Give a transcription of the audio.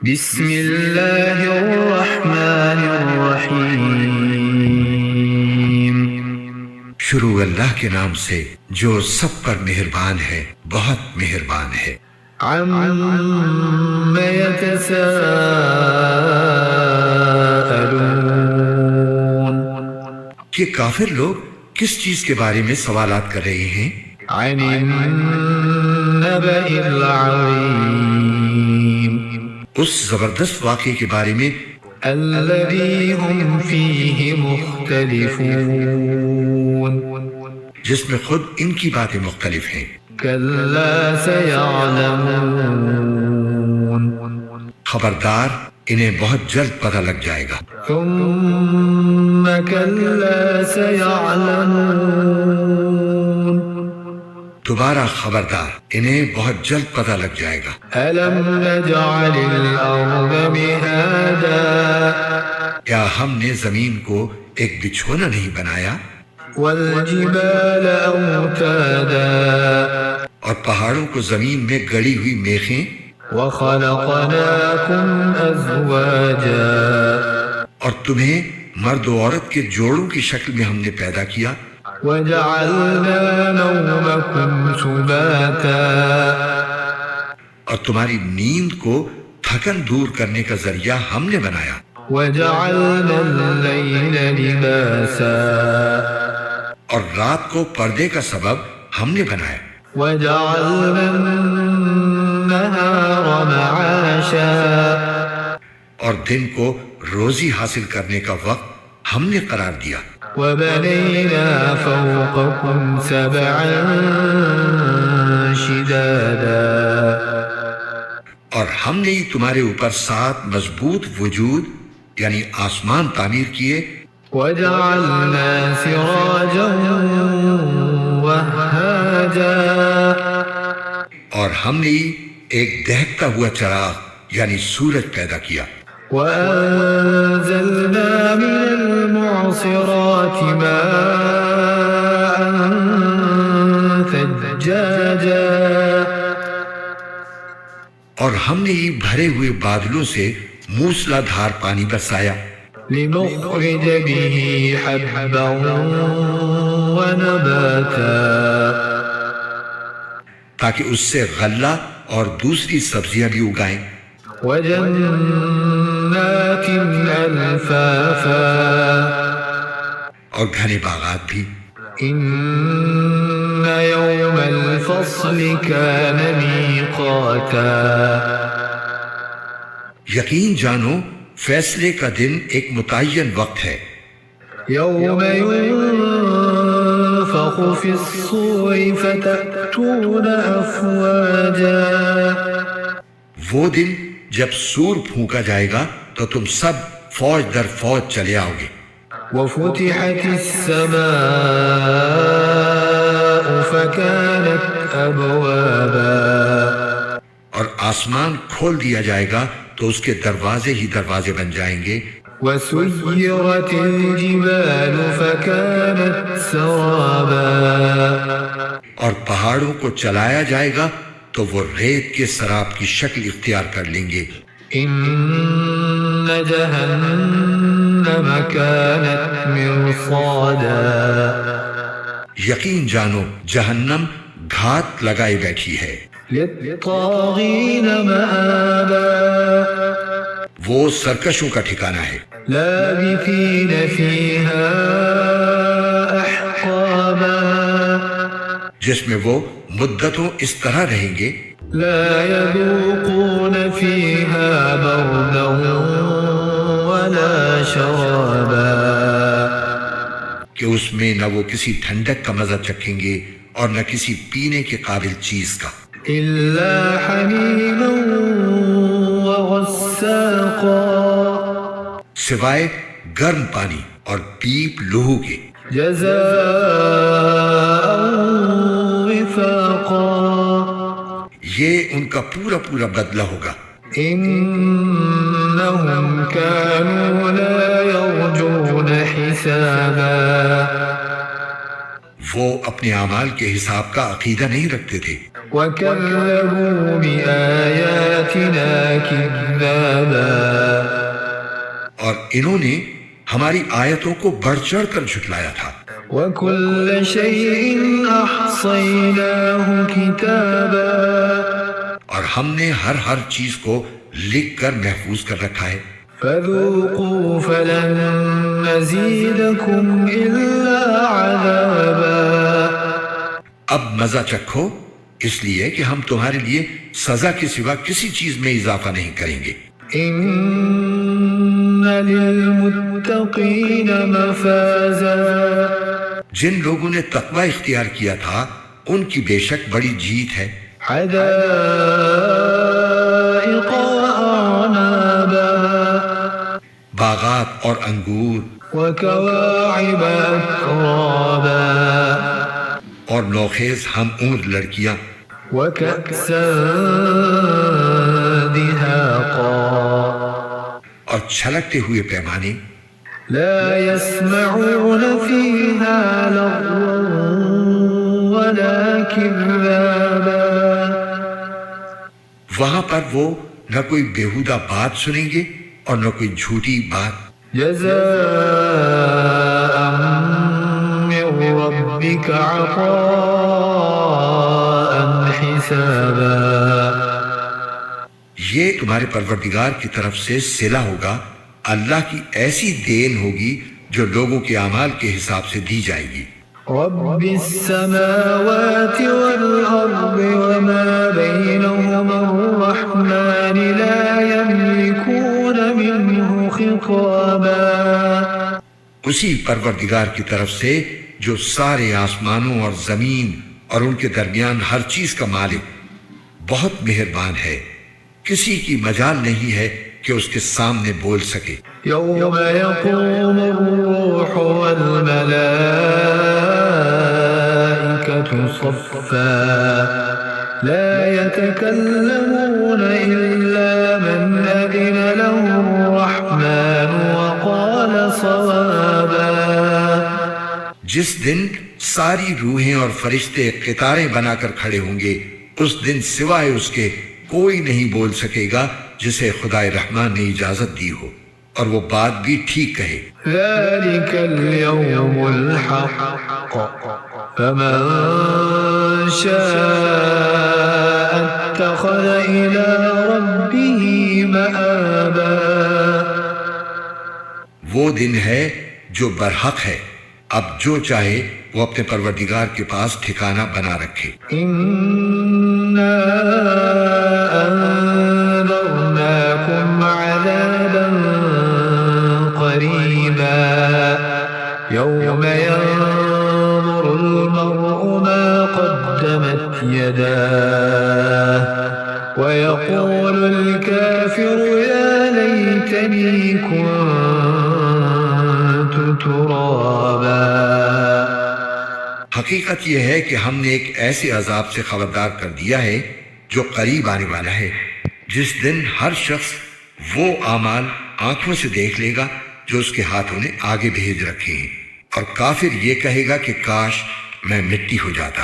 بسم اللہ الرحمن الرحیم، شروع اللہ کے نام سے جو سب پر مہربان ہے، بہت مہربان ہے۔ عم یتساءلون، یہ کافر لوگ کس چیز کے بارے میں سوالات کر رہے ہیں؟ عن النبأ العظیم، اس زبردست واقعے کے بارے میں الذی هم فیہ مختلفون، جس میں خود ان کی باتیں مختلف ہیں۔ کلا سیعلمون، خبردار انہیں بہت جلد پتہ لگ جائے گا۔ ثم کلا سیعلمون، دوبارہ خبردار انہیں بہت جلد پتہ لگ جائے گا۔ ألم نجعل الأرض مهادا، کیا ہم نے زمین کو ایک بچھونا نہیں بنایا، والجبال أوتادا، اور پہاڑوں کو زمین میں گڑی ہوئی میخیں، وخلقناكم أزواجا، اور تمہیں مرد و عورت کے جوڑوں کی شکل میں ہم نے پیدا کیا، وجعلنا نومكم سباتا، اور تمہاری نیند کو تھکن دور کرنے کا ذریعہ ہم نے بنایا، وجعلنا الليل لباسا، اور رات کو پردے کا سبب ہم نے بنایا، وجعلنا النهار معاشا، اور دن کو روزی حاصل کرنے کا وقت ہم نے قرار دیا، وبنينا فوقكم سبعا شدادا، اور ہم نے ہی تمہارے اوپر 7 مضبوط وجود یعنی آسمان تعمیر کیے، وجعلنا سراجا وهاجا، اور ہم نے ہی ایک دہکتا ہوا چراغ یعنی سورج پیدا کیا، وأنزلنا من المعصرات ماء ثجاجا، اور ہم نے ہی بھرے ہوئے بادلوں سے موسلا دھار پانی برسایا، لنخرج به حبا ونباتا، تاکہ اس سے غلہ اور دوسری سبزیاں بھی اگائیں، وجنات الفافا، اور گھنے باغات بھی۔ ان يوم الفصل كان ميقاتا، یقین جانو فیصلے کا دن ایک متعین وقت ہے، يوم ينفخ في الصور فتأتون أفواجا، وہ دن جب سور پھونکا جائے گا تو تم سب فوج در فوج چلے آؤ گے، وفتحت السماء فكانت أبوابا، اور آسمان کھول دیا جائے گا تو اس کے دروازے ہی دروازے بن جائیں گے، وسيرت الجبال فكانت سرابا، اور پہاڑوں کو چلایا جائے گا تو وہ ریت کے سراب کی شکل اختیار کر لیں گے۔ إن جهنم كانت مرصادا، یقین جانو جہنم گھات لگائے بیٹھی ہے، للطاغين مآبا، وہ سرکشوں کا ٹھکانہ ہے، لابثين فيها أحقابا، جس میں وہ مدتوں اس طرح رہیں گے، لا يذوقون فيها بردا ولا شرابا، کہ اس میں نہ وہ کسی ٹھنڈک کا مزہ چکھیں گے اور نہ کسی پینے کے قابل چیز کا، إلا حميما وغساقا، سوائے گرم پانی اور پیپ لہو کے، جزاء وفاقا، یہ ان کا پورا پورا بدلہ ہوگا۔ إنهم كانوا لا يرجون حسابا، وہ اپنے اعمال کے حساب کا عقیدہ نہیں رکھتے تھے، وكذبوا بآياتنا كذابا اور انہوں نے ہماری آیتوں کو بڑھ چڑھ کر جھٹلایا تھا. وكل شيء أحصيناه كتابا اور ہم نے ہر چیز کو لکھ کر محفوظ کر رکھا ہے. فذوقوا فلن نزيدكم إلا عذابا اب مزہ چکھو، اس لیے کہ ہم تمہارے لیے سزا کے سوا کسی چیز میں اضافہ نہیں کریں گے. إن للمتقين مفازا جن لوگوں نے تقوی اختیار کیا تھا ان کی بے شک بڑی جیت ہے. حدائق وأعنابا باغات اور انگور وكواعب أترابا اور نوخیز ہم عمر لڑکیاں وكأسا دهاقا اور چھلکتے ہوئے پیمانے. لا يسمعون فيها لغوا ولا كذابا وہاں پر وہ نہ کوئی بیہودہ بات سنیں گے اور نہ کوئی جھوٹی بات. جزاء من ربك عطاء حسابا یہ تمہارے پروردگار کی طرف سے صلہ ہوگا، اللہ کی ایسی دین ہوگی جو لوگوں کے اعمال کے حساب سے دی جائے گی. رب السماوات والأرض وما بينهما الرحمن لا يملكون منه خطابا اسی پروردگار کی طرف سے جو سارے آسمانوں اور زمین اور ان کے درمیان ہر چیز کا مالک، بہت مہربان ہے، کسی کی مجال نہیں ہے کہ اس کے سامنے بول سکے. يوم يقوم الروح والملائكة صفا لا يتكلمون إلا من أذن له الرحمن وقال صوابا جس دن ساری روحیں اور فرشتے قطاریں بنا کر کھڑے ہوں گے، اس دن سوائے اس کے کوئی نہیں بول سکے گا جسے خدائے رحمان نے اجازت دی ہو اور وہ بات بھی ٹھیک کہے. ذلك اليوم الحق فمن شاء اتخذ إلى ربه مآبا وہ دن ہے جو برحق ہے، اب جو چاہے وہ اپنے پروردگار کے پاس ٹھکانہ بنا رکھے. إنا أنذرناكم عذابا قريبا يوم ينظر المرء ما قدمت يداه ويقول الكافر يا ليتني كنت ترابا حقیقت یہ ہے کہ ہم نے ایک ایسے عذاب سے خبردار کر دیا ہے جو قریب آنے والا ہے، جس دن ہر شخص وہ اعمال آنکھوں سے دیکھ لے گا جو اس کے ہاتھوں نے آگے بھیج رکھے ہیں، اور کافر یہ کہے گا کہ کاش میں مٹی ہو جاتا.